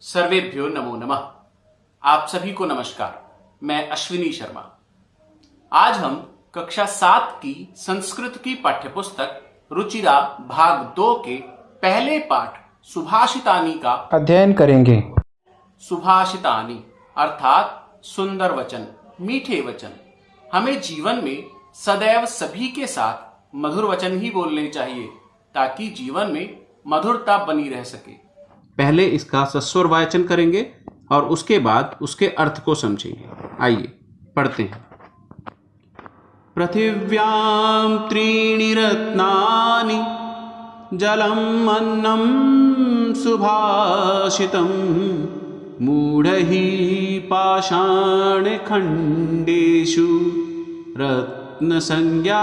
सर्वेभ्यो नमो नमः। आप सभी को नमस्कार। मैं अश्विनी शर्मा। आज हम कक्षा 7 की संस्कृत की पाठ्यपुस्तक रुचिरा भाग 2 के पहले पाठ सुभाषितानि का अध्ययन करेंगे। सुभाषितानि अर्थात सुंदर वचन, मीठे वचन। हमें जीवन में सदैव सभी के साथ मधुर वचन ही बोलने चाहिए ताकि जीवन में मधुरता बनी रह सके। पहले इसका सस्वर वाचन करेंगे और उसके बाद उसके अर्थ को समझेंगे। आइए पढ़ते हैं। पृथिव्यां त्रीणि रत्नानि जलम अन्नम सुभाषितम मूढ़हि पाषाण खंडेषु रत्न संज्ञा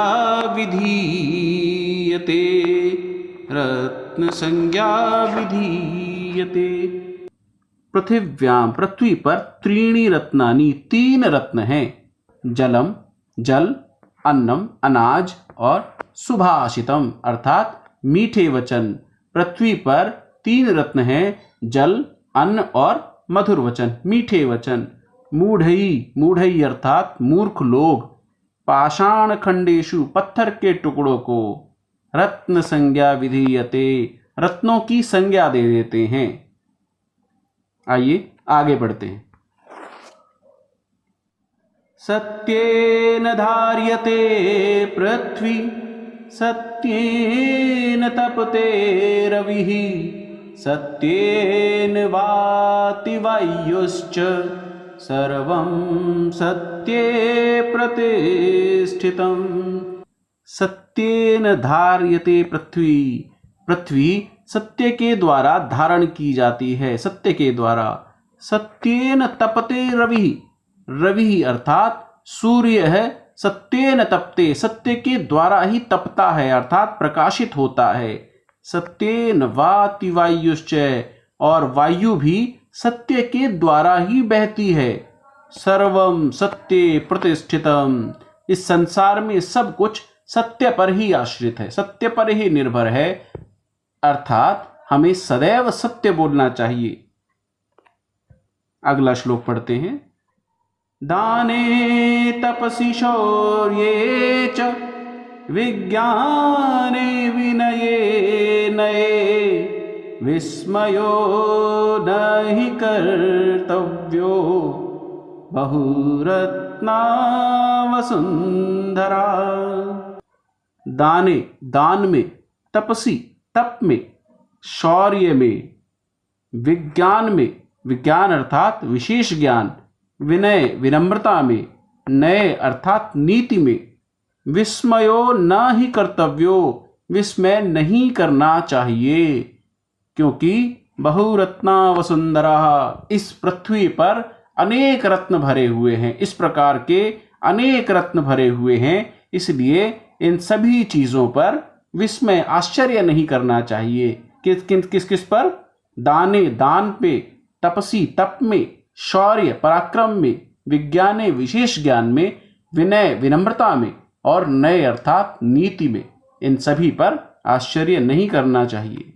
विधीयते रत्न संज्ञा विधीयते। पृथिव्याम पृथ्वी पर त्रीणि रत्नानि तीन रत्न हैं। जलम जल, अन्नम अनाज और सुभाषितम अर्थात मीठे वचन। पृथ्वी पर तीन रत्न हैं, जल, अन्न और मधुर वचन, मीठे वचन। मूढ़ई मूढ़ई अर्थात मूर्ख लोग। पाषाण खंडेषु पत्थर के टुकड़ों को। रत्न संज्ञा विधीयते रत्नों की संज्ञा दे देते हैं। आइए आगे बढ़ते हैं। सत्येन धार्यते पृथ्वी सत्येन तपते रविः सत्येन वाति वायुश्च सर्वं सत्ये प्रतिष्ठितम्। सत्येन धार्यते पृथ्वी पृथ्वी सत्य के द्वारा धारण की जाती है, सत्य के द्वारा। सत्येन तपते रवि रवि अर्थात सूर्य है। सत्येन तपते सत्य के द्वारा ही तपता है अर्थात प्रकाशित होता है। सत्येन वाति वायुश्च और वायु भी सत्य के द्वारा ही बहती है। सर्वम सत्ये प्रतिष्ठितम इस संसार में सब कुछ सत्य पर ही आश्रित है, सत्य पर ही निर्भर है, अर्थात हमें सदैव सत्य बोलना चाहिए। अगला श्लोक पढ़ते हैं। दाने तपसि शौर्ये च विज्ञाने विनये नये विस्मयो नहि कर्तव्यो बहुरत्ना वसुंधरा। दाने दान में, तपसी तप में, शौर्य में, विज्ञान में विज्ञान अर्थात विशेष ज्ञान, विनय विनम्रता में, नय अर्थात नीति में, विस्मयो न ही कर्तव्यो विस्मय नहीं करना चाहिए क्योंकि बहुरत्ना वसुंधरा इस पृथ्वी पर अनेक रत्न भरे हुए हैं। इस प्रकार के अनेक रत्न भरे हुए हैं, इसलिए इन सभी चीजों पर विस्मय आश्चर्य नहीं करना चाहिए। किस किस पर? दाने दान पे, तपसी तप में, शौर्य पराक्रम में, विज्ञाने विशेष ज्ञान में, विनय विनम्रता में और नय अर्थात नीति में, इन सभी पर आश्चर्य नहीं करना चाहिए।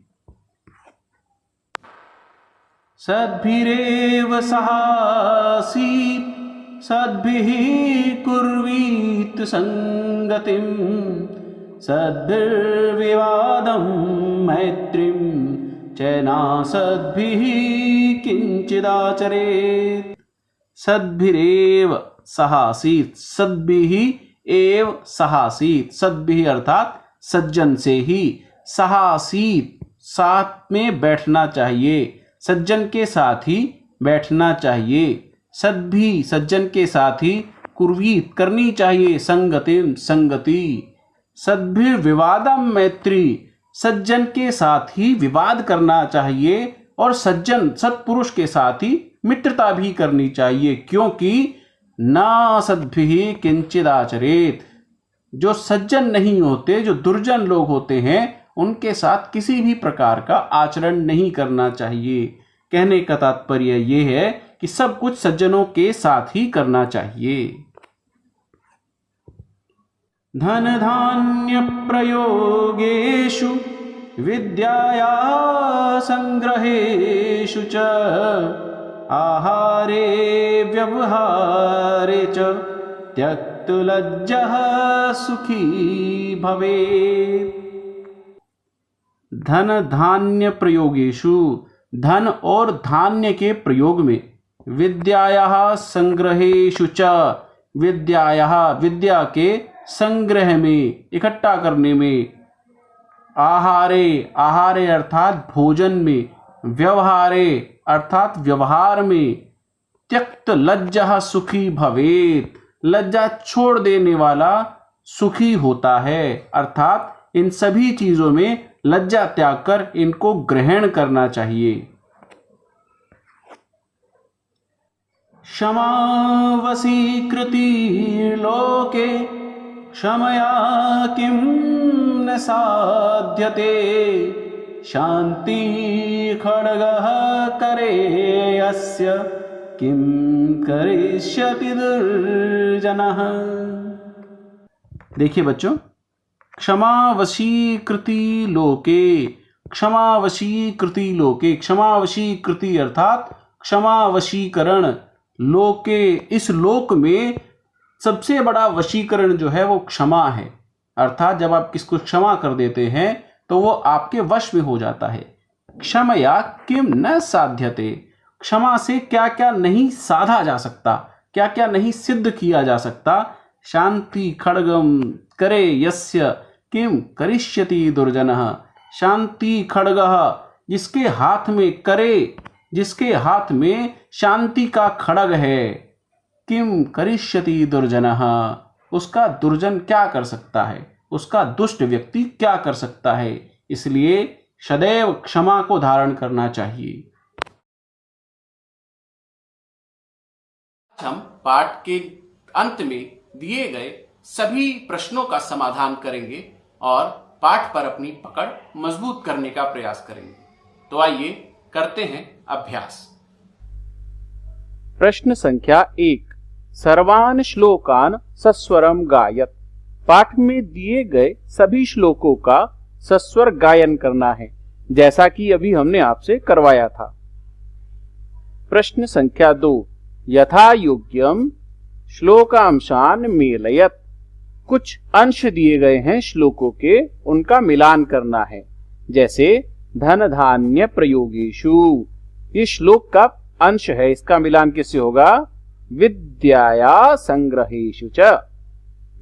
सद्भिरेव सहासीत् सद्भिः कुर्वीत संगतिं सद्भिर्विवादं मैत्रीं चैनासद्भिः किंचिदाचरेत्। सद्भिरेव सहासीत् सद्भिः एव सहासीत् सद्भिः अर्थात सज्जन से ही, सहासीत् साथ में बैठना चाहिए, सज्जन के साथ ही बैठना चाहिए। सद्भी सज्जन के साथ ही, कुर्वीत करनी चाहिए, संगतिम संगति। सद्भिर विवादम मैत्री सज्जन के साथ ही विवाद करना चाहिए और सज्जन सत्पुरुष के साथ ही मित्रता भी करनी चाहिए क्योंकि ना सद्भिः किंचिदाचरेत जो सज्जन नहीं होते, जो दुर्जन लोग होते हैं, उनके साथ किसी भी प्रकार का आचरण नहीं करना चाहिए। कहने का तात्पर्य यह है कि सब कुछ सज्जनों के साथ ही करना चाहिए। धन धान्य प्रयोगेषु विद्यायाः संग्रहेषु च आहारे व्यवहारे च त्यक्तुलज्जः सुखी भवेत्। धन धान्य प्रयोगेषु, धन और धान्य के प्रयोग में, विद्यायाः संग्रहेषु च, विद्यायाः विद्या के संग्रह में इकट्ठा करने में, आहारे आहारे अर्थात भोजन में, व्यवहारे अर्थात व्यवहार में, त्यक्त लज्जा सुखी भवेत, लज्जा छोड़ देने वाला सुखी होता है। अर्थात इन सभी चीजों में लज्जा त्याग कर इनको ग्रहण करना चाहिए। क्षमा वशीकृति लोके क्षमया किं न साध्यते शांति खड्गः करे अस्य किं करिष्यति दुर्जनः। देखिए बच्चों, क्षमा वशीकृति लोके, क्षमा वशीकृति लोके, क्षमा वशीकृति अर्थात क्षमा वशीकरण, लोके इस लोक में सबसे बड़ा वशीकरण जो है वो क्षमा है। अर्थात जब आप किसको क्षमा कर देते हैं तो वो आपके वश में हो जाता है। क्षमया किम न साध्यते, क्षमा से क्या क्या नहीं साधा जा सकता, क्या क्या नहीं सिद्ध किया जा सकता। शांति खड्गम करे यस्य किम करिष्यति दुर्जनः, शांति खड्गः जिसके हाथ में करे, जिसके हाथ में शांति का खड्ग है, किम करिष्यति दुर्जनः उसका दुर्जन क्या कर सकता है, उसका दुष्ट व्यक्ति क्या कर सकता है। इसलिए सदैव क्षमा को धारण करना चाहिए। हम पाठ के अंत में दिए गए सभी प्रश्नों का समाधान करेंगे और पाठ पर अपनी पकड़ मजबूत करने का प्रयास करेंगे। तो आइए करते हैं अभ्यास। प्रश्न संख्या 1, सर्वान श्लोकान सस्वरम गायत। पाठ में दिए गए सभी श्लोकों का सस्वर गायन करना है, जैसा कि अभी हमने आपसे करवाया था। प्रश्न संख्या 2, यथा योग्यम श्लोकांशान मेलयत। कुछ अंश दिए गए हैं श्लोकों के, उनका मिलान करना है। जैसे धन धान्य प्रयोगेषु, ये श्लोक का अंश है, इसका मिलान किससे होगा? विद्याया संग्रहेषु च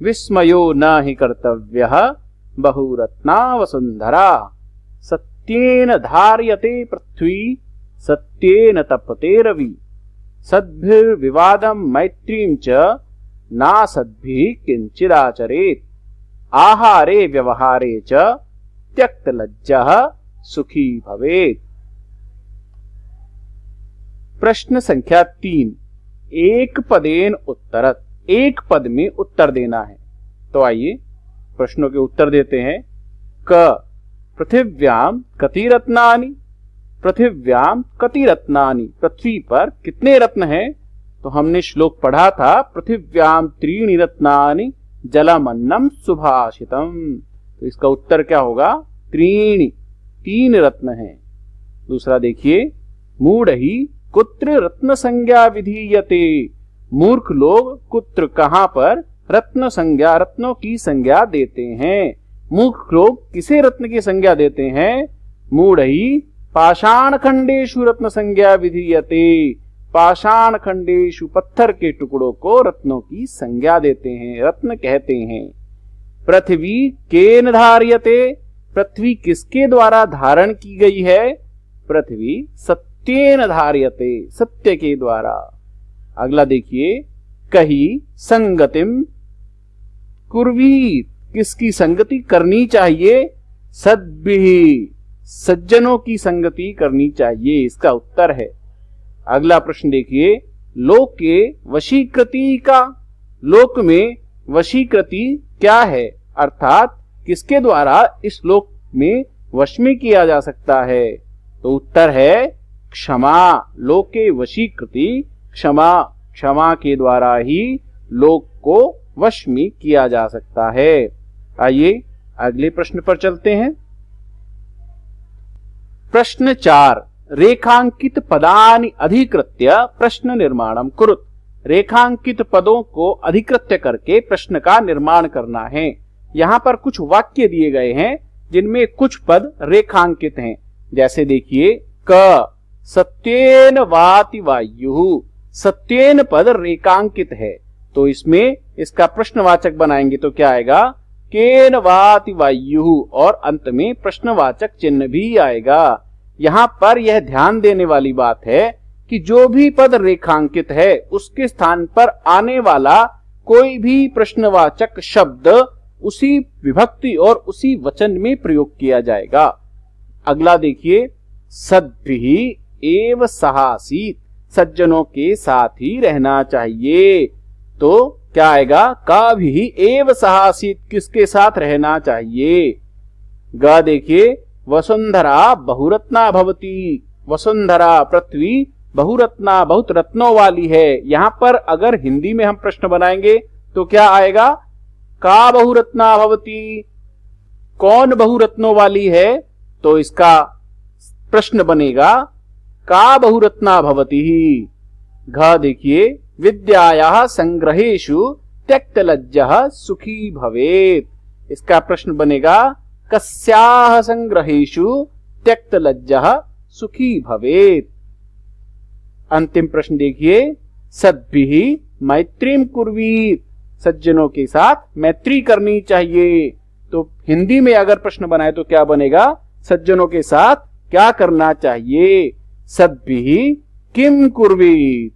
विस्मयो न हि कर्तव्यः बहुरत्ना वसुंधरा सत्येन धार्यते पृथ्वी सत्येन तपते रवि सद्भिर्विवादं मैत्रीं च नासद्भिः किंचिदाचरेत् आहारे व्यवहारे च त्यक्तलज्जः सुखी भवेत्। प्रश्न संख्या 3, एक पदेन उत्तरत। एक पद में उत्तर देना है। तो आइए प्रश्नों के उत्तर देते हैं। क पृथिव्याम कति रत्नानि, पृथिव्याम कति रत्नानि, पृथ्वी पर कितने रत्न हैं? तो हमने श्लोक पढ़ा था, पृथिव्याम त्रीणि रत्नानि जलमन्नम सुभाषितम। तो इसका उत्तर क्या होगा? त्रीणि, 3 रत्न हैं। दूसरा देखिए, मूढ़हि कुत्र रत्न संज्ञा विधीयते। मूर्ख लोग कुत्र कहां पर रत्न संज्ञा, रत्नों की संज्ञा देते हैं। मूर्ख लोग किसे रत्न की संज्ञा देते हैं? मूढ़हि पाषाण खंडेषु रत्न संज्ञा विधीयते। पाषाण खंडेषु, पत्थर के टुकड़ों को रत्नों की संज्ञा देते हैं, रत्न कहते हैं। पृथ्वी केन धार्यते, पृथ्वी किसके द्वारा धारण की गई है? पृथ्वी सत्येन धार्यते, सत्य के द्वारा। अगला देखिए, कही संगतिम कुर्वीत, किसकी संगति करनी चाहिए? सद्भिः, सज्जनों की संगति करनी चाहिए, इसका उत्तर है। अगला प्रश्न देखिए, लोके वशीकृति का, लोक में वशीकृति क्या है? अर्थात किसके द्वारा इस लोक में वश में किया जा सकता है? तो उत्तर है क्षमा। लोके वशीकृति क्षमा, क्षमा के द्वारा ही लोक को वश में किया जा सकता है। आइए अगले प्रश्न पर चलते हैं। प्रश्न 4 रेखांकित पदानि अधिकृत्य प्रश्न निर्माणम कुरुत। रेखांकित पदों को अधिकृत्य करके प्रश्न का निर्माण करना है। यहाँ पर कुछ वाक्य दिए गए हैं जिनमें कुछ पद रेखांकित हैं। जैसे देखिए, क सत्येन वाति वायुः, सत्येन पद रेखांकित है, तो इसमें इसका प्रश्नवाचक बनाएंगे तो क्या आएगा, केन वाति वायुः, और अंत में प्रश्नवाचक चिन्ह भी आएगा। यहाँ पर यह ध्यान देने वाली बात है कि जो भी पद रेखांकित है उसके स्थान पर आने वाला कोई भी प्रश्नवाचक शब्द उसी विभक्ति और उसी वचन में प्रयोग किया जाएगा। अगला देखिए, सद्भिः एव सहासीत्, सज्जनों के साथ ही रहना चाहिए, तो क्या आएगा, काभिः एव सहासीत्, किसके साथ रहना चाहिए। ग देखिए, वसुंधरा बहुरत्ना भवती, वसुंधरा पृथ्वी बहुरत्ना बहुत रत्नों वाली है। यहां पर अगर हिंदी में हम प्रश्न बनाएंगे तो क्या आएगा, का बहुरत्ना भवती, कौन बहुरत्नों वाली है, तो इसका प्रश्न बनेगा का बहुरत्ना भवती। घ देखिए, विद्यायाः संग्रहेषु त्यक्तलज्जः सुखी भवेत्, इसका प्रश्न बनेगा कस्याः संग्रहेषु त्यक्तलज्जः सुखी भवेत्। अंतिम प्रश्न देखिए, सद्भिः मैत्रीं कुर्वीत, सज्जनों के साथ मैत्री करनी चाहिए। तो हिंदी में अगर प्रश्न बनाए तो क्या बनेगा, सज्जनों के साथ क्या करना चाहिए, सद्भिः किम कुर्वीत।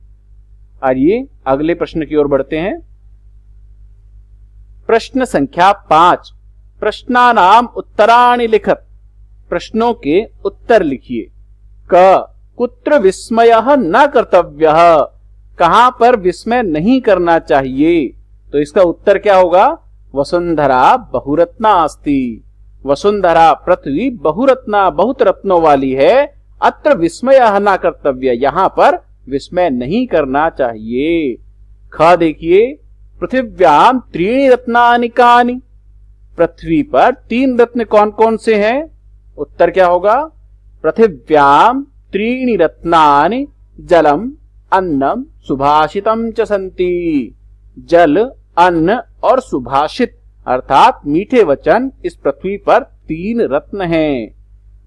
आइए अगले प्रश्न की ओर बढ़ते हैं। प्रश्न संख्या 5, प्रश्नानाम उत्तराणि लिखत, प्रश्नों के उत्तर लिखिए। क कुत्र विस्मयः न कर्तव्यः, कहां पर विस्मय नहीं करना चाहिए, तो इसका उत्तर क्या होगा, वसुंधरा बहुरत्ना अस्ति, वसुंधरा पृथ्वी बहुरत्ना बहुत रत्नों वाली है, अत्र विस्मयः न कर्तव्य, यहां पर विस्मय नहीं करना चाहिए। ख देखिए, पृथिव्याम त्रीणि रत्नानि कानि, पृथ्वी पर 3 रत्न कौन कौन से हैं, उत्तर क्या होगा, पृथिव्याम त्रीणि रत्नानि जलम अन्नम सुभाषितम च सन्ति, जल, अन्न और सुभाषित अर्थात मीठे वचन इस पृथ्वी पर 3 रत्न हैं।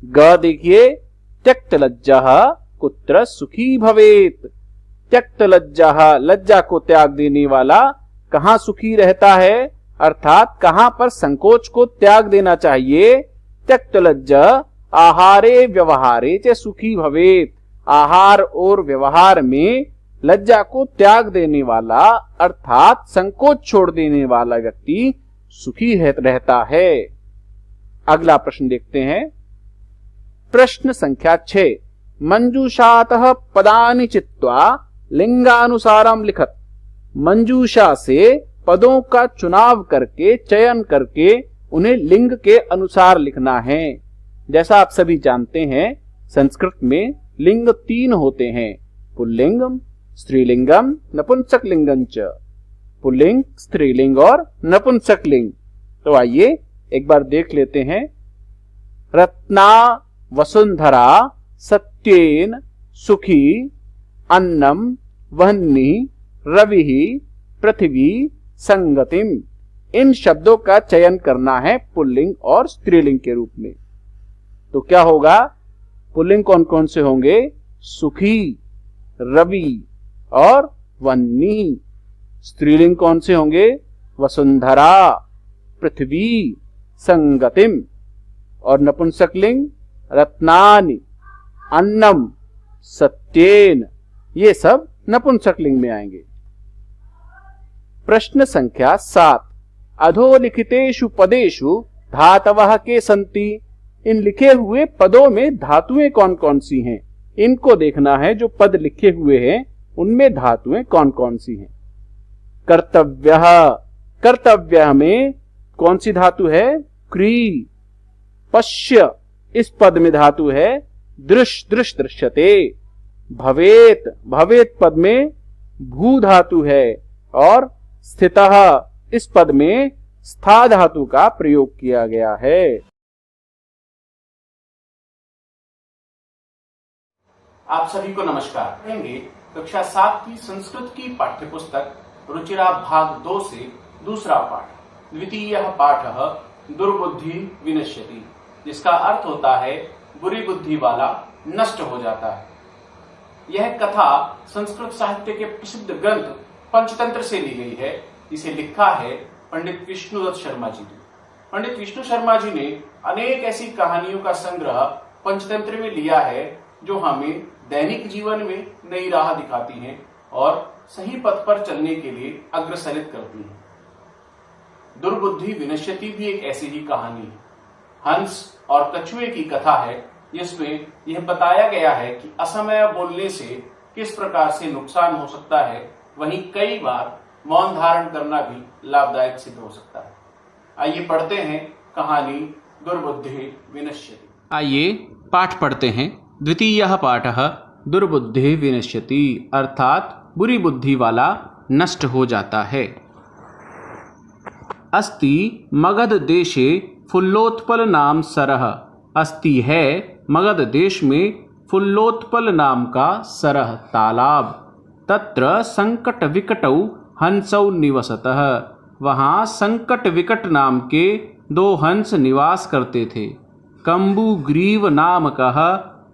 ग देखिए, त्यक्तलज्जः कुत्र सुखी भवेत्, त्यक्तलज्जः, लज्जा को त्याग देने वाला कहां सुखी रहता है, अर्थात कहां पर संकोच को त्याग देना चाहिए। त्यक्तलज्जः आहारे व्यवहारे च सुखी भवेत्, आहार और व्यवहार में लज्जा को त्याग देने वाला अर्थात संकोच छोड़ देने वाला व्यक्ति सुखी रहता है। अगला प्रश्न देखते हैं। प्रश्न संख्या 6, मंजूषातः पदानि चित्वा लिंगानुसारम लिखत, मंजूषा से पदों का चुनाव करके चयन करके उन्हें लिंग के अनुसार लिखना है। जैसा आप सभी जानते हैं संस्कृत में लिंग 3 होते हैं, पुल्लिंगम, स्त्रीलिंगम, नपुंसकलिंगम च, पुल्लिंग, स्त्रीलिंग और नपुंसकलिंग। तो आइए एक बार देख लेते हैं। रत्ना वसुंधरा सत्येन सुखी अन्नम वह्नि रविः पृथ्वी संगतिम, इन शब्दों का चयन करना है पुल्लिंग और स्त्रीलिंग के रूप में। तो क्या होगा, पुल्लिंग कौन कौन से होंगे, सुखी, रवि और वह्नि। स्त्रीलिंग कौन से होंगे, वसुंधरा, पृथ्वी, संगतिम। और नपुंसकलिंग रत्नानि, अन्नम, सत्येन, ये सब नपुंसकलिंग में आएंगे। प्रश्न संख्या 7, अधोलिखितेषु पदेषु धातवः के सन्ति, इन लिखे हुए पदों में धातुएं कौन कौन सी हैं, इनको देखना है। जो पद लिखे हुए हैं उनमें धातुएं कौन कौन सी हैं। कर्तव्यः, कर्तव्य में कौन सी धातु है, क्री। पश्य, इस पद में धातु है दृश, दृश दृश्यते। भवेत, भवेत पद में भू धातु है। और स्थितः, इस पद में स्था धातु का प्रयोग किया गया है। आप सभी को नमस्कार। पढ़ेंगे कक्षा 7 की संस्कृत की पाठ्य पुस्तक रुचिरा भाग 2 से दूसरा पाठ। द्वितीय पाठ दुर्बुद्धि विनश्यति, जिसका अर्थ होता है बुरी बुद्धि वाला नष्ट हो जाता है। यह कथा संस्कृत साहित्य के प्रसिद्ध ग्रंथ पंचतंत्र से ली गई है, जिसे लिखा है पंडित विष्णुदत्त शर्मा जी ने। पंडित विष्णु शर्मा जी ने अनेक ऐसी कहानियों का संग्रह पंचतंत्र में लिया है, जो हमें दैनिक जीवन में नई राह दिखाती हैं और सही पथ पर चलने के लिए अग्रसरित करती हैं। दुर्बुद्धि विनश्यति भी एक ऐसी ही कहानी है। हंस और कछुए की कथा है, जिसमें यह बताया गया है कि असमय बोलने से किस प्रकार से नुकसान हो सकता है, वहीं कई बार मौन धारण करना भी लाभदायक सिद्ध हो सकता है। आइए पढ़ते हैं कहानी दुर्बुद्धि विनश्यति। आइए पाठ पढ़ते हैं। द्वितीय पाठः दुर्बुद्धि विनश्यति, अर्थात बुरी बुद्धि वाला नष्ट हो जाता है। अस्ति मगध देशे फुल्लोत्पल नाम सरह, अस्ति है मगध देश में फुल्लोत्पल नाम का सरह तालाब। तत्र संकट विकटौ हंसौ निवसतः, वहाँ संकट विकट नाम के 2 हंस निवास करते थे। कंबुग्रीव नामकः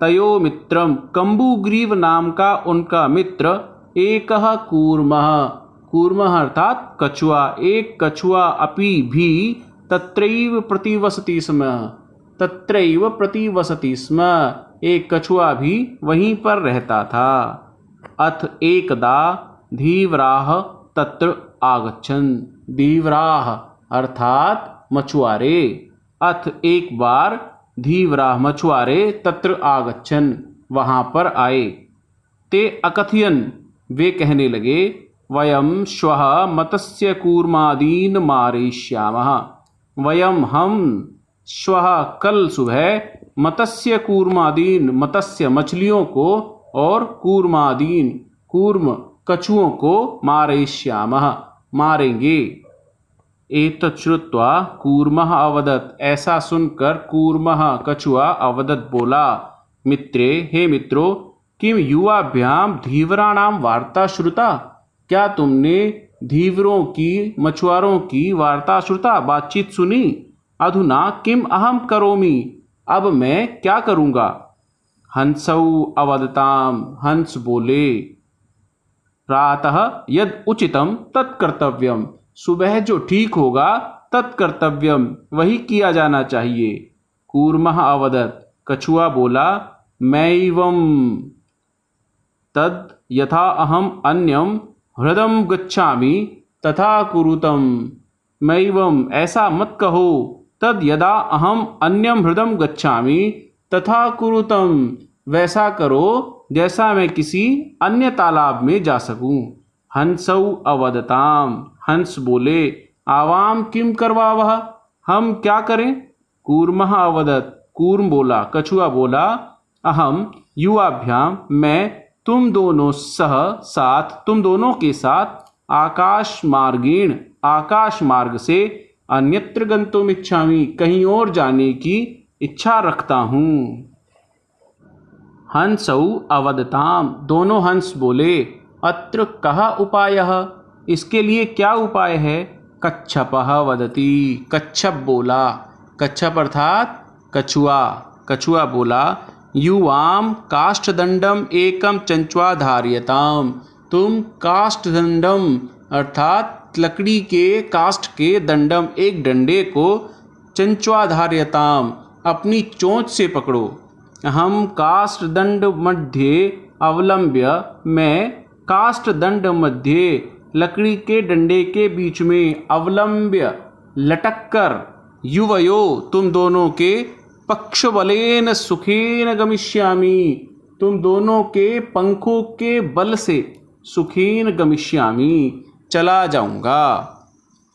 तयो मित्रम, कंबुग्रीव नाम का उनका मित्र एकः कूर्मः, कूर्मः अर्थात कछुआ, एक कछुआ अपि भी तत्रैव प्रतिवसति स्म, तत्रैव प्रतिवसति स्म, एक कछुआ भी वहीं पर रहता था। अथ एकदा धीवराः तत्र आगच्छन्, धीवराः अर्थात मछुआरे। अथ एक बार धीवराः मछुआरे तत्र आगच्छन् वहां पर आए। ते अकथयन् वे कहने लगे, वयम श्वः मत्स्य कूर्मादीन मारयिष्यामः, वयम हम श्वः कल सुबह मत्स्य कूर्मादीन मत्स्य मछलियों को और कूर्मादीन कूर्म कछुओं को मारयिष्यामः मारेंगे। एतत् श्रुत्वा कूर्मः अवदत्, ऐसा सुनकर कूर्मः कछुआ अवदत् बोला, मित्रे हे मित्रों, किम युवाभ्याम धीवराणाम वार्ता श्रुता, क्या तुमने धीवरों की मछुआरों की वार्ता श्रुता बातचीत सुनी। अधुना किम अहम करोमि, अब मैं क्या करूंगा। हंसौ अवदताम, हंस बोले, प्रातः यद उचितम तत्कर्तव्यम, सुबह जो ठीक होगा तत्कर्तव्यम वही किया जाना चाहिए। कूर्मः अवदत्, कछुआ बोला, मैवं तद यथा अहम अन्यम हृदम गच्छामि तथा कुरुतम, मैवं ऐसा मत कहो, तद यदा अहम अन्यम हृदम गच्छामि तथा कुरुतम, वैसा करो जैसा मैं किसी अन्य तालाब में जा सकूं। हंसौ अवदताम, हंस बोले, आवाम किम करवावह, हम क्या करें। कूर्मः अवदत्, कूर्म बोला, कछुआ बोला, अहम युवाभ्याम, मैं तुम दोनों साथ तुम दोनों के साथ आकाश मार्गेण, आकाश मार्ग से अन्यत्र गन्तुमिच्छामि, कहीं और जाने की इच्छा रखता हूँ। हंसौ अवदताम, दोनों हंस बोले, अत्र कः उपायः, इसके लिए क्या उपाय है। कच्छपः वदति, कच्छप बोला, कच्छप अर्थात कछुआ, कछुआ बोला, युवाम काष्ठदंडम एकम चंचवा धार्यताम, तुम काष्ठदंडम अर्थात लकड़ी के काष्ठ के दंडम एक डंडे को चंचवा धार्यताम अपनी चोंच से पकड़ो। हम काष्ठदंड मध्ये अवलंब्य, मैं काष्ठदंड मध्य लकड़ी के डंडे के बीच में अवलंब्य लटककर, युवयो तुम दोनों के पक्षबलेन सुखेन गमिष्यामि, तुम दोनों के पंखों के बल से सुखेन गमिष्यामि चला जाऊंगा।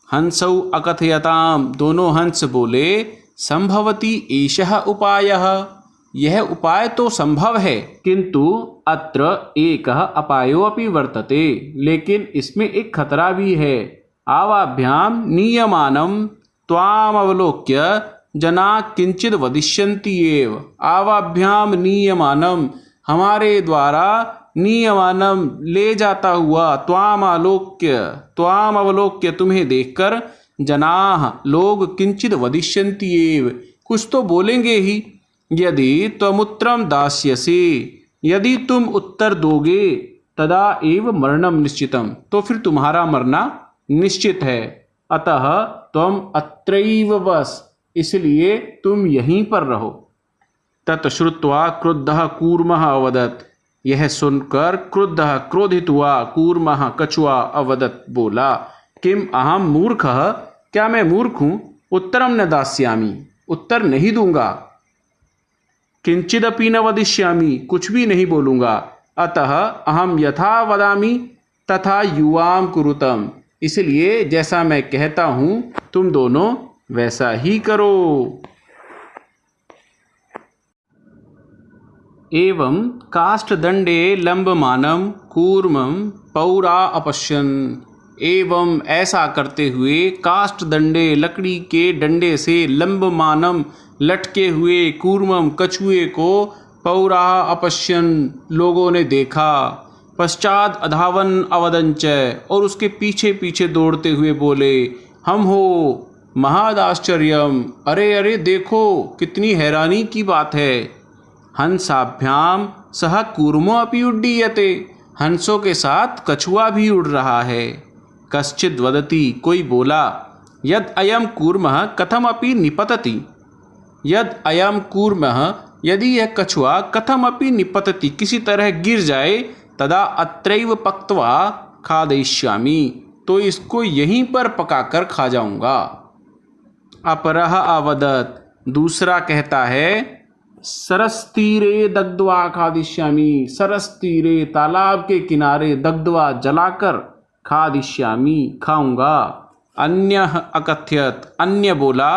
हंसौ अकथयताम, दोनों हंस बोले, संभवति एषः उपायः, यह उपाय तो संभव है, किंतु अत्र एकः अपायो अपि वर्तते, लेकिन इसमें एक खतरा भी है। आवाभ्याम नीयमानं त्वामवलोक्य जना किंचित वदिष्यन्ति एव, आवाभ्याम नीयमानम, हमारे द्वारा नियमानम ले जाता हुआ त्वाम अवलोक्य तुम्हें देखकर जनाः लोग किंचित वदिष्यन्ति एव कुछ तो बोलेंगे ही। यदि त्वमुत्तरं दास्यसि यदि तुम उत्तर दोगे तदा एव मरणम निश्चितम तो फिर तुम्हारा मरना निश्चित है। अतः त्वम अत्रैव वस इसलिए तुम यहीं पर रहो। तत् श्रुत्वा क्रुद्धः कूर्मः अवदत् यह सुनकर क्रुद्धः क्रोधित हुआ कूर्मः कछुआ अवदत् बोला किम अहम मूर्खः क्या मैं मूर्ख हूँ उत्तरम न दास्यामि उत्तर नहीं दूंगा किंचिदपि न वदिष्यामि कुछ भी नहीं बोलूंगा अतः अहम यथा वदामि तथा युवाम कुरुतम इसलिए जैसा मैं कहता हूं तुम दोनों वैसा ही करो। एवं काष्ठदंडे लंबमानम कूर्मं पौरा अपश्यन् एवं ऐसा करते हुए काष्ठदंडे लकड़ी के डंडे से लंबमानम लटके हुए कूर्मम कछुए को पौरा अपश्यन लोगों ने देखा। पश्चात अधावन अवदंच और उसके पीछे पीछे दौड़ते हुए बोले हम हो महादाश्चर्यम अरे अरे देखो कितनी हैरानी की बात है। हंसाभ्याम सह कूर्मो अपि उड्डीयते हंसों के साथ कछुआ भी उड़ रहा है। कश्चिद वदति कोई बोला यद अयम कूर्मः कथम अपि निपतति यद अयम कूर्मः यदि यह कछुआ कथम अपि निपतति किसी तरह गिर जाए तदा अत्रैव पक्त्वा खादयिष्यामि तो इसको यहीं पर पकाकर खा जाऊंगा। अपरः अवदत् दूसरा कहता है सरस्तीरे दग्ध्वा खादिष्यामि सरस्तीरे तालाब के किनारे दग्ध्वा जलाकर खादिष्यामि खाऊंगा। अन्यः अकथयत् अन्य बोला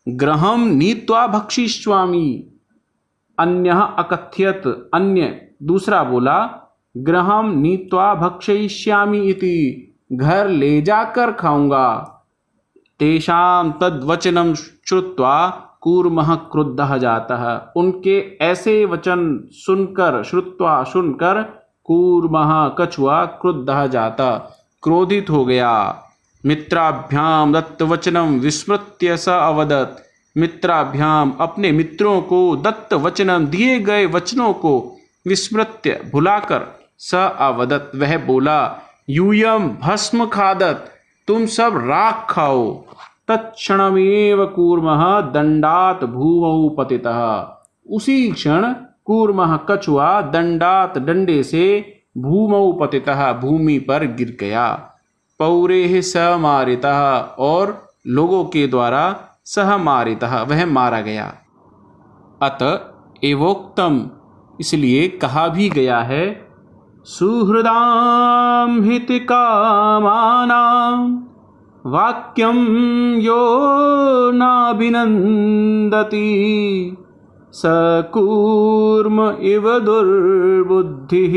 गृहं नीत्वा भक्षिष्यामि अन्यः अकथयत् अन्य दूसरा बोला गृहं नीत्वा भक्षयिष्यामि इति घर ले जाकर खाऊंगा। तेषां तद्वचनं श्रुत्वा कूर्मः क्रुद्धः जातः उनके ऐसे वचन सुनकर श्रुत्वा सुनकर कूर्मः कछुआ क्रुद्धः जाता क्रोधित हो गया। मित्राभ्याम दत्तवचनम विस्मृत्य स अवदत् मित्राभ्याम अपने मित्रों को दत्त वचनम दिए गए वचनों को विस्मृत्य भुलाकर स अवदत् वह बोला यूयम भस्म खादत तुम सब राख खाओ। तत्क्षणमेव कूर्मः दंडात भूमौ पतितः उसी क्षण कूर्मः कछुआ दंडात डंडे से भूमौ पतितः भूमि पर गिर गया। पौरेः स मारितः और लोगों के द्वारा सह मारितः वह मारा गया। अत एवोक्तम इसलिए कहा भी गया है सुहृदाम हितकामानां वाक्यम यो नाभिनन्दति स कूर्म इव दुर्बुद्धिः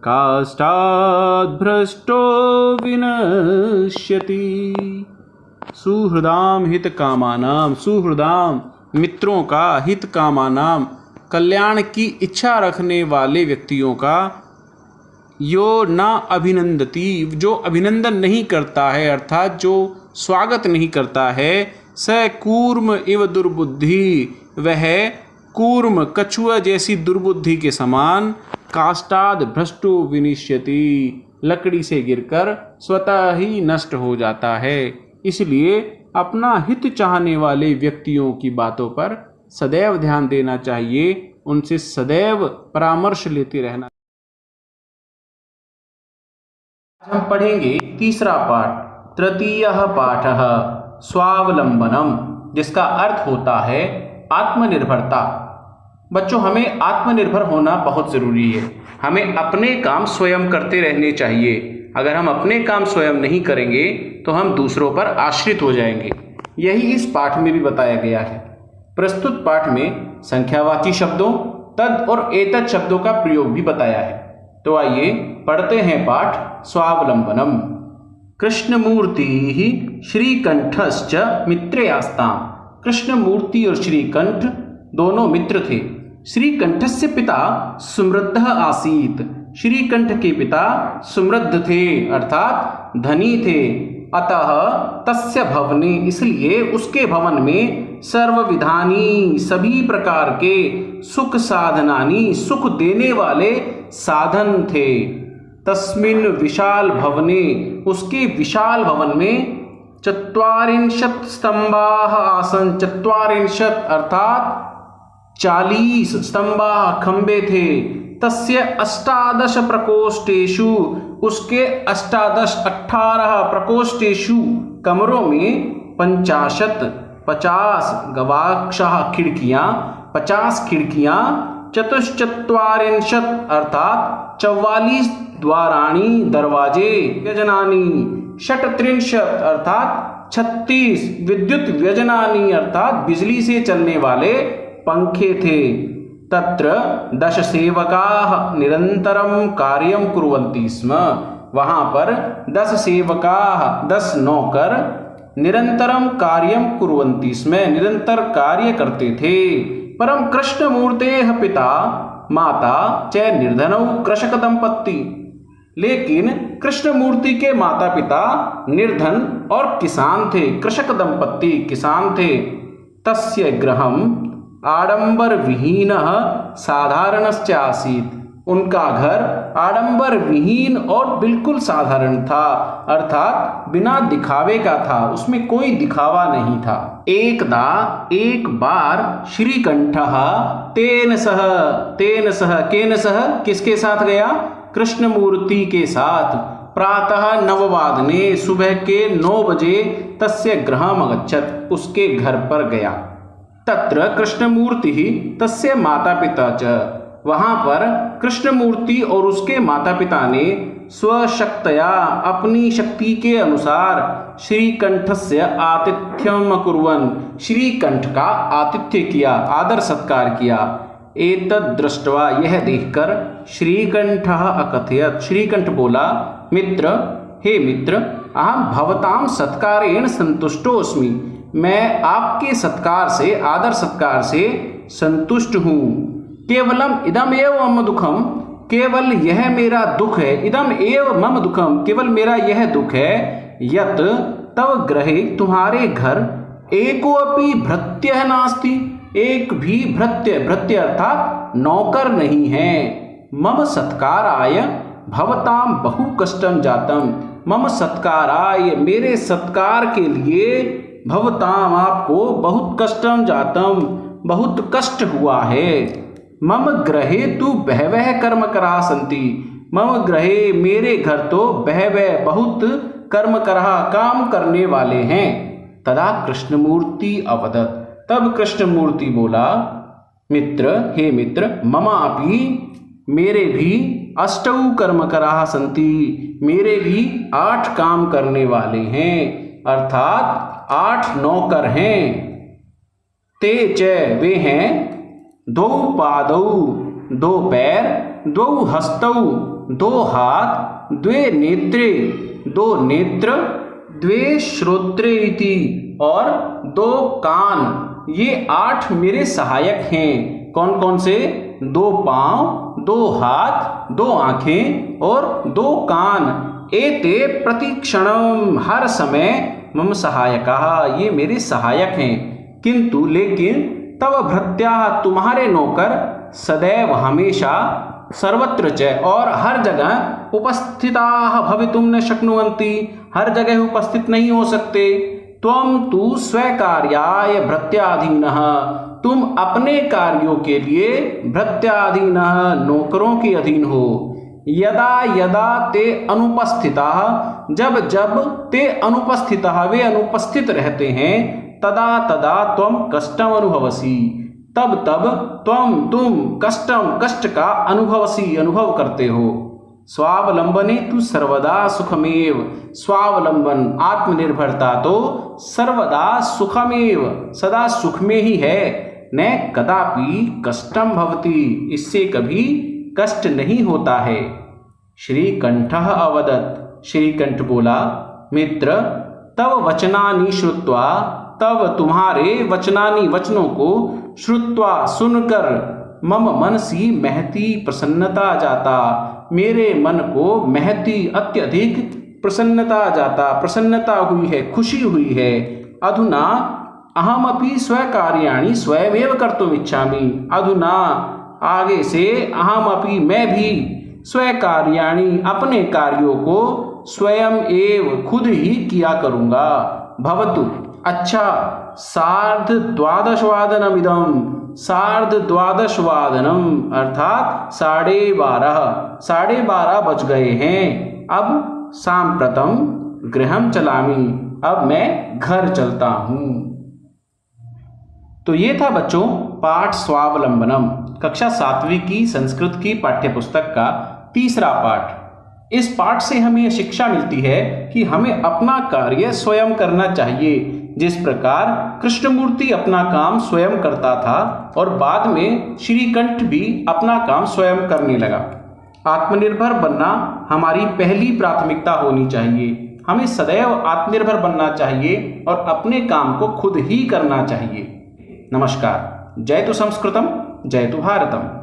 काष्ठाद् भ्रष्टो विनश्यति। सुहृदाम हित कामानाम सुहृदाम मित्रों का हित कामानाम कल्याण की इच्छा रखने वाले व्यक्तियों का यो ना अभिनंदती जो अभिनंदन नहीं करता है अर्थात जो स्वागत नहीं करता है स कूर्म इव दुर्बुद्धि वह कूर्म कछुआ जैसी दुर्बुद्धि के समान काष्ठाद भ्रष्टो विनिश्यति लकड़ी से गिरकर स्वतः ही नष्ट हो जाता है। इसलिए अपना हित चाहने वाले व्यक्तियों की बातों पर सदैव ध्यान देना चाहिए उनसे सदैव परामर्श लेते रहना। आज हम पढ़ेंगे तीसरा पाठ तृतीयः पाठः स्वावलंबनम जिसका अर्थ होता है आत्मनिर्भरता। बच्चों हमें आत्मनिर्भर होना बहुत ज़रूरी है। हमें अपने काम स्वयं करते रहने चाहिए। अगर हम अपने काम स्वयं नहीं करेंगे तो हम दूसरों पर आश्रित हो जाएंगे। यही इस पाठ में भी बताया गया है। प्रस्तुत पाठ में संख्यावाची शब्दों तद और एतत् शब्दों का प्रयोग भी बताया है। तो आइए पढ़ते हैं पाठ स्वावलंबनम। कृष्णमूर्ति ही श्रीकंठश्च मित्रे आस्ताम। कृष्णमूर्ति और श्रीकंठ दोनों मित्र थे। श्रीकंठस्य पिता समृद्धः आसीत्। श्रीकंठ के पिता समृद्ध थे अर्थात धनी थे। अतः तस्य भवने इसलिए उसके भवन में सर्वविधानी सभी प्रकार के सुख साधनानि सुख देने वाले साधन थे। तस्मिन् विशाल भवने उसके विशाल भवन में 40 स्तंभाः आसन। 40 अर्थात 40 स्तंभाः खंबे थे। तस्य 18 प्रकोष्ठेषु उसके 18 प्रकोष्ठेषु कमरों में 50 गवाक्षाः खिड़कियां 50 खिड़कियां। 44 अर्थात 44 द्वाराणि दरवाजे। व्यजनानि 36 अर्थात 36 विद्युत व्यजनानि अर्थात बिजली से चलने वाले पंखे थे। तत्र 10 सेवकाः निरंतरं कार्यं कुर्वन्ति स्म। वहां पर 10 सेवकाः 10 नौकर निरंतरं कार्यं कुर्वन्ति स्म निरंतर कार्य करते थे। परम कृष्णमूर्तेः पिता माता च निर्धनौ कृषक दंपत्ति। लेकिन कृष्णमूर्ति के माता पिता निर्धन और किसान थे। कृषक दंपत्ति किसान थे। तस्य गृहम् आडंबर विहीनः साधारणश्च आसीत्। उनका घर आडंबर विहीन और बिल्कुल साधारण था अर्थात बिना दिखावे का था। उसमें कोई दिखावा नहीं था। एक बार श्रीकंठः तेन सह केन सह किसके साथ गया? कृष्णमूर्ति के साथ। प्रातः 9 वादने सुबह के 9 बजे तस्य गृहम् अगच्छत् उसके घर पर गया। तत्र कृष्णमूर्ति तस्य माता पिता च। वहां पर कृष्णमूर्ति और उसके माता पिता ने स्वशक्तया अपनी शक्ति के अनुसार श्रीकंठस्य आतिथ्यम अकुर्वन् श्रीकंठ का आतिथ्य किया आदर सत्कार किया। एतद् दृष्ट्वा यह देखकर श्रीकंठः अकथयत् श्रीकंठ बोला मित्र हे मित्र अहं भवतां सत्कारेण संतुष्टोऽस्मि। मैं आपके सत्कार से आदर सत्कार से संतुष्ट हूँ। केवलम इदम एव मम दुखम केवल यह मेरा दुख है। इदम एव मम दुखम केवल मेरा यह दुख है। यत तव गृहे तुम्हारे घर एको अपि भृत्यः नास्ति एक भी भृत्य अर्थात नौकर नहीं है। मम सत्काराय भवतां बहु कष्टम जातम। मम सत्काराय मेरे सत्कार के लिए भवतां आपको बहुत कष्टम जातम बहुत कष्ट हुआ है। मम गृहे तु बहवः कर्मकराः सन्ति। मम गृहे मेरे घर तो बहवः बहुत कर्मकराः काम करने वाले हैं। तदा कृष्णमूर्ति अवदत् तब कृष्णमूर्ति बोला मित्र हे मित्र ममापि मेरे भी 8 कर्मकराः सन्ति। मेरे भी 8 काम करने वाले हैं अर्थात 8 नौकर हैं। ते च वे हैं 2 पादौ 2 पैर 2 हस्तौ 2 हाथ 2 नेत्रे 2 नेत्र 2 श्रोत्रे इति और 2 कान। ये 8 मेरे सहायक हैं। कौन कौन से? 2 पांव 2 हाथ 2 आंखें और 2 कान। एते प्रतिक्षणम हर समय मम सहायकाः ये मेरे सहायक हैं। किंतु लेकिन तव भृत्याः तुम्हारे नौकर सदैव हमेशा सर्वत्र च और हर जगह उपस्थिताः भवितुं न शक्नुवन्ति हर जगह उपस्थित नहीं हो सकते। त्वं तु स्वकार्याय भृत्याधीनः तुम अपने कार्यों के लिए भृत्याधीनः नौकरों के अधीन हो। यदा यदा ते अनुपस्थिताः जब जब ते अनुपस्थिताः वे अनुपस्थित रहते हैं तदा तदा त्वं कष्टम अनुभवसि तब तब तुम कष्ट का अनुभव करते हो। स्वावलंबने तु सर्वदा सुखमेव स्वावलंबन आत्मनिर्भरता तो सर्वदा सुखमेव सदा सुख में ही है। न कदापि कष्टम भवति इससे कभी कष्ट नहीं होता है। श्रीकंठः अवदत् श्रीकंठ बोला मित्र तव वचनानि श्रुत्वा तब तुम्हारे वचनानि वचनों को श्रुत्वा सुनकर मम मनसी महती प्रसन्नता जाता, मेरे मन को महती अत्यधिक प्रसन्नता जाता, प्रसन्नता हुई है, खुशी हुई है। अधुना अहमपि स्वकार्याणि स्वयमेव कर्तुम इच्छामि, अधुना आगे से अहमपि मैं भी स्वकार्याणि अपने कार्यों को स्वयं एव खुद ही किया करूंगा। भवतु अच्छा, सार्ध द्वादशवादनमिदं, सार्ध द्वादशवादनम अर्थात 12:30 बज गए हैं। अब सांप्रतम गृहं चलामि, अब मैं घर चलता हूं। तो ये था बच्चों पाठ स्वावलंबनम, कक्षा 7वीं की संस्कृत की पाठ्यपुस्तक का तीसरा पाठ। इस पाठ से हमें यह शिक्षा मिलती है कि हमें अपना कार्य स्वयं करना चाहिए, जिस प्रकार कृष्णमूर्ति अपना काम स्वयं करता था और बाद में श्रीकंठ भी अपना काम स्वयं करने लगा। आत्मनिर्भर बनना हमारी पहली प्राथमिकता होनी चाहिए। हमें सदैव आत्मनिर्भर बनना चाहिए और अपने काम को खुद ही करना चाहिए। नमस्कार। जय तु संस्कृतम, जय तु भारतम।